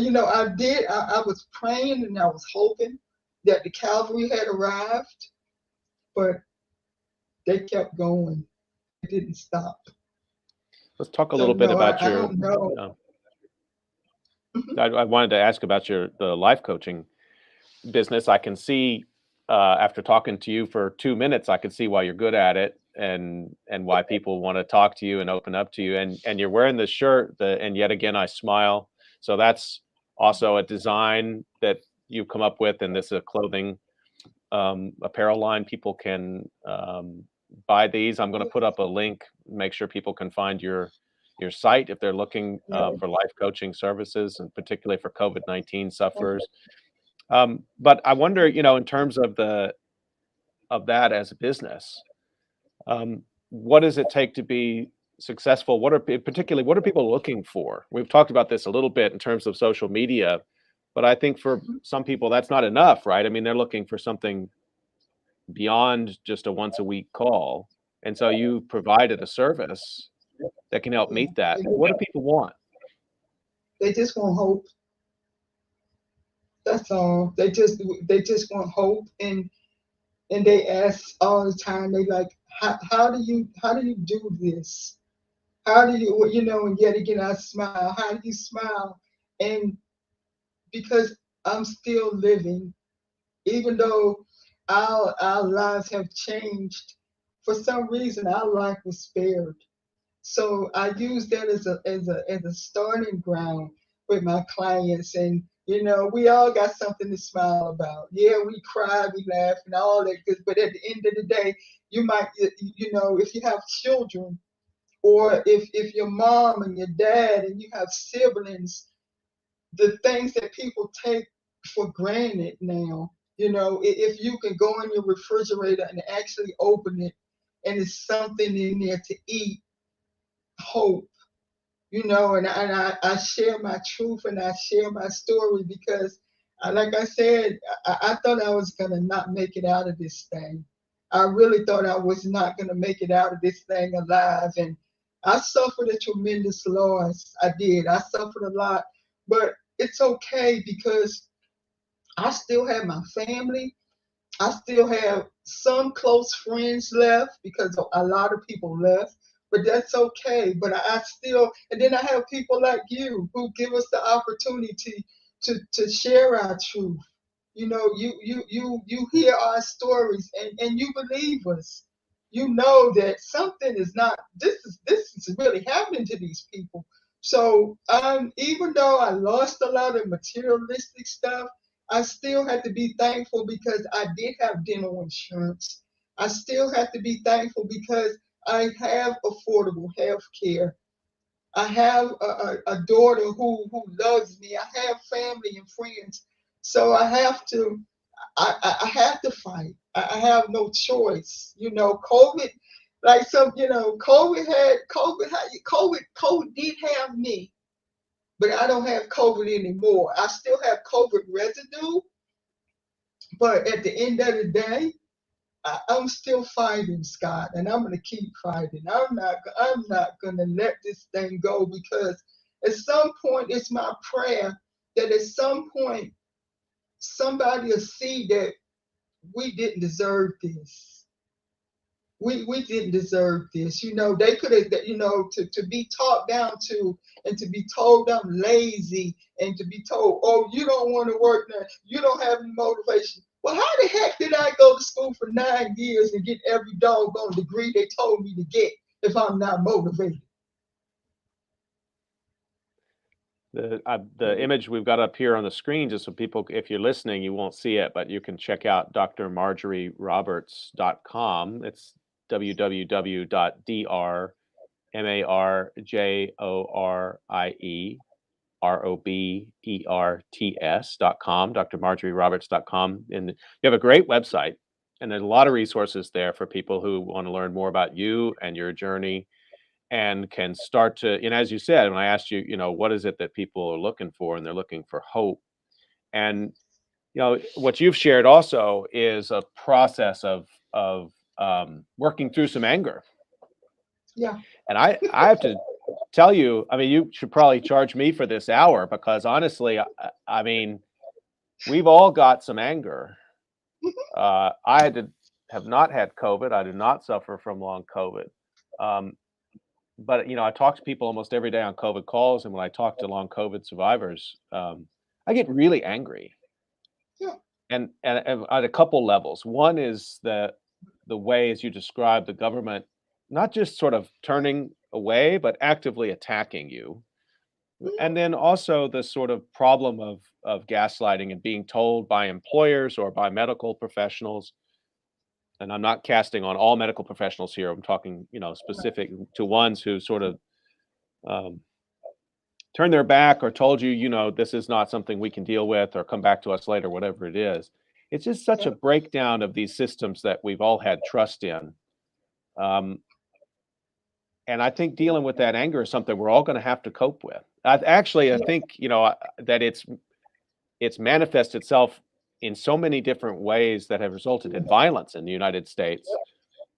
was praying and I was hoping that the cavalry had arrived, but they kept going. They didn't stop. Let's talk a So little bit no, about I your. don't know. I wanted to ask about the life coaching business. I can see after talking to you for 2 minutes, I can see why you're good at it and why people want to talk to you and open up to you. And you're wearing this shirt, and yet again I smile. So that's also a design that you've come up with, and this is a clothing apparel line. People can buy these. I'm going to put up a link, make sure people can find your site if they're looking for life coaching services, and particularly for COVID-19 sufferers. But I wonder, in terms of that as a business, what does it take to be successful? What are people looking for? We've talked about this a little bit in terms of social media, but I think for some people that's not enough, right? I mean, they're looking for something beyond just a once a week call. And so you provided a service that can help meet that. What do people want? They just want hope. That's all. They just want hope, and they ask all the time. They like, how do you do this? How do you And yet again, I smile. How do you smile? And because I'm still living, even though our lives have changed, for some reason our life was spared. So I use that as a starting ground with my clients, and You know, we all got something to smile about. Yeah, we cry, we laugh, and all that good. But at the end of the day, you might, you know, if you have children, or if your mom and your dad and you have siblings, the things that people take for granted now. You know, if you can go in your refrigerator and actually open it, and it's something in there to eat, hope. You know, and I share my truth and I share my story because, like I said, I thought I was going to not make it out of this thing. I really thought I was not going to make it out of this thing alive. And I suffered a tremendous loss. I did. I suffered a lot. But it's okay because I still have my family. I still have some close friends left because a lot of people left, but that's okay. But I still, and then I have people like you who give us the opportunity to share our truth. You know, you hear our stories and you believe us. You know that something is not. This is really happening to these people. So even though I lost a lot of materialistic stuff, I still had to be thankful because I did have dental insurance. I still have to be thankful because I have affordable health care. I have a daughter who loves me. I have family and friends. So I have to I have to fight. I have no choice. You know, COVID, like some, you know, COVID did have me, but I don't have COVID anymore. I still have COVID residue, but at the end of the day, I'm still fighting, Scott, and I'm gonna keep fighting. I'm not gonna let this thing go because at some point it's my prayer that at some point somebody will see that we didn't deserve this. We didn't deserve this. You know, they could have, you know, to be talked down to and to be told I'm lazy and to be told, oh, you don't want to work now, you don't have any motivation. Well, how the heck did I go to school for 9 years and get every doggone degree they told me to get if I'm not motivated? The image we've got up here on the screen, just so people, if you're listening, you won't see it, but you can check out drmarjorieroberts.com. It's www.drmarjorieroberts.com, drmarjorieroberts.com. And you have a great website, and there's a lot of resources there for people who want to learn more about you and your journey and can start to, and as you said, when I asked you, you know, what is it that people are looking for, and they're looking for hope. And you know, what you've shared also is a process of working through some anger. Yeah. And I have to tell you, I mean, you should probably charge me for this hour because honestly, I mean, we've all got some anger. I have not had COVID. I did not suffer from long COVID. Um, but you know, I talk to people almost every day on COVID calls, and when I talk to long COVID survivors, I get really angry, Yeah. and at a couple levels. One is the way, as you described, the government not just sort of turning away, but actively attacking you, Mhm. and then also the sort of problem of gaslighting and being told by employers or by medical professionals. And I'm not casting on all medical professionals here. I'm talking, you know, specific to ones who sort of um, turned their back or told you, you know, this is not something we can deal with or come back to us later, whatever it is. It's just such a Yeah. breakdown of these systems that we've all had trust in. Um, and I think dealing with that anger is something we're all going to have to cope with. I Yeah. think, you know, that it's manifest itself in so many different ways that have resulted in violence in the United States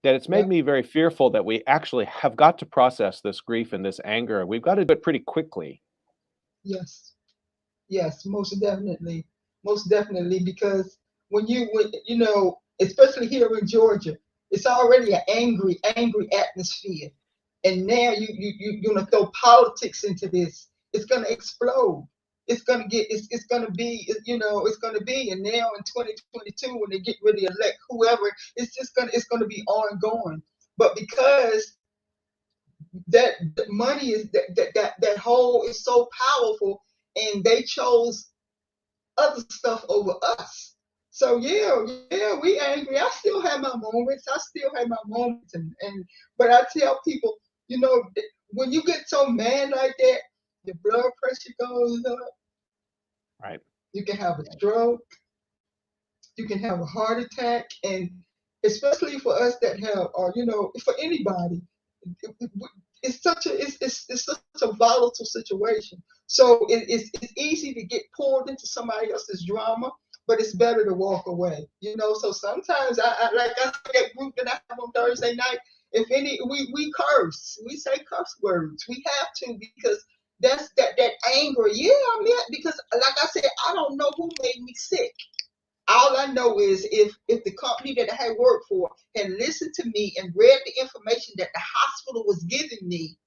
that it's Yeah. made me very fearful that we actually have got to process this grief and this anger. We've got to do it pretty quickly. Yes. Yes, most definitely, because when you know, especially here in Georgia, it's already an angry atmosphere, and now you're gonna throw politics into this. It's gonna explode. It's gonna be, you know, it's gonna be, and now in 2022 when they get ready to elect whoever, it's gonna be ongoing. But because that money is that whole is so powerful, and they chose other stuff over us. So yeah, we angry. I still have my moments. And but I tell people, when you get so mad like that, your blood pressure goes up. Right. You can have a stroke. You can have a heart attack, and especially for us that have, or for anybody, it- it's such a volatile situation. So it's easy to get pulled into somebody else's drama, but it's better to walk away. So sometimes I like I said, that group that I have on Thursday night. If any, we curse, we say curse words. We have to, because that's that anger. Yeah, I'm mad because, like I said, I don't know who made me sick. All I know is if the company that I had worked for had listened to me and read the information that the hospital was giving me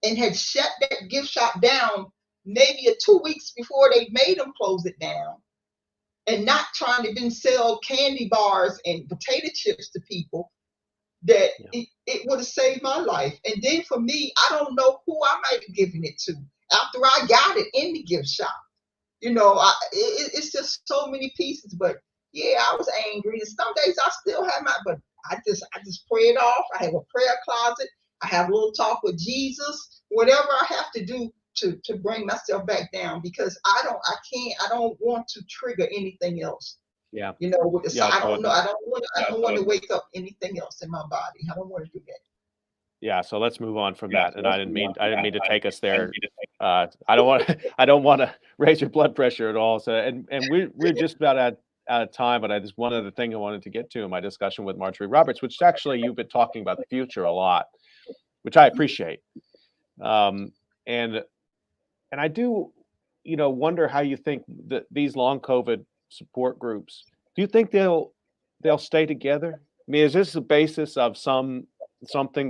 and had shut that gift shop down maybe 2 weeks before they made them close it down, and not trying to then sell candy bars and potato chips to people, that Yeah. it would have saved my life. And then for me, I don't know who I might have given it to after I got it in the gift shop. It's just so many pieces. But yeah, I was angry, and some days I still have but I just pray it off. I have a prayer closet. I have a little talk with Jesus. Whatever I have to do to bring myself back down, because I don't want to trigger anything else. Yeah. With the Yeah. I don't know. I don't want to wake up anything else in my body. I don't want to do that. Yeah, so let's move on from that. And I didn't mean to take us there. I don't want I don't want to raise your blood pressure at all. So and we're just about out of time, but there's one other thing I wanted to get to in my discussion with Marjorie Roberts, which actually you've been talking about the future a lot, which I appreciate. Um, and I do, wonder how you think that these long COVID support groups, do you think they'll stay together? I mean, is this the basis of something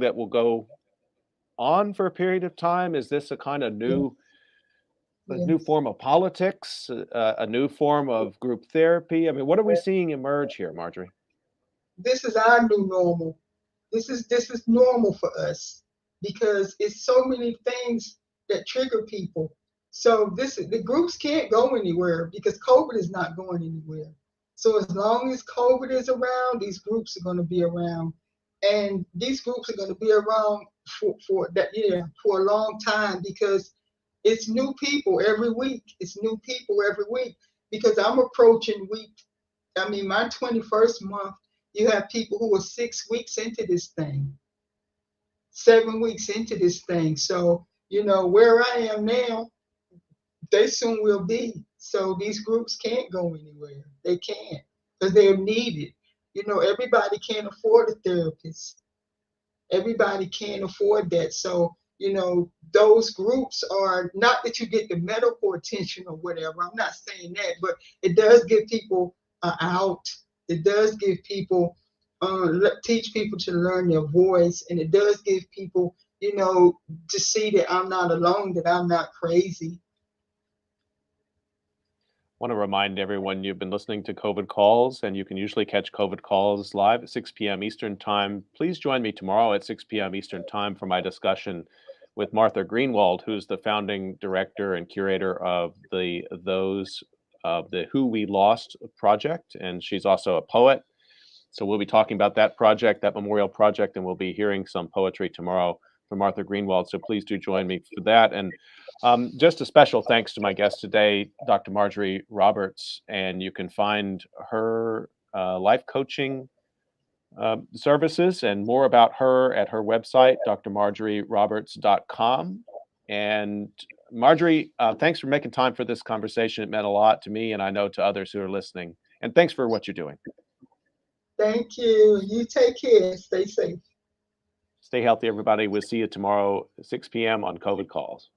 that will go on for a period of time? Is this a kind of Yeah. new Yes. form of politics, a new form of group therapy? I mean, what are we seeing emerge here, Marjorie? This is our new normal. This is normal for us, because it's so many things that trigger people. So the groups can't go anywhere because COVID is not going anywhere. So as long as COVID is around, these groups are going to be around, and these groups are going to be around for a long time, because it's new people every week. It's new people every week, because I'm approaching my 21st month. You have people who are 6 weeks into this thing, 7 weeks into this thing. So, where I am now, they soon will be. So these groups can't go anywhere. They can't, because they're needed. Everybody can't afford a therapist. Everybody can't afford that. So, those groups are not that you get the medical attention or whatever. I'm not saying that, but it does give people out. It does give people, teach people to learn their voice. And it does give people, to see that I'm not alone, that I'm not crazy. Want to remind everyone you've been listening to COVID Calls, and you can usually catch COVID Calls live at 6 p.m. Eastern Time. Please join me tomorrow at 6 p.m. Eastern Time for my discussion with Martha Greenwald, who's the founding director and curator of the Who We Lost project, and she's also a poet. So we'll be talking about that project, that memorial project, and we'll be hearing some poetry tomorrow from Martha Greenwald. So please do join me for that. And just a special thanks to my guest today, Dr. Marjorie Roberts. And you can find her life coaching services and more about her at her website, drmarjorieroberts.com. And Marjorie, thanks for making time for this conversation. It meant a lot to me, and I know to others who are listening. And thanks for what you're doing. Thank you. You take care. Stay safe. Stay healthy, everybody. We'll see you tomorrow at 6 p.m. on COVID Calls.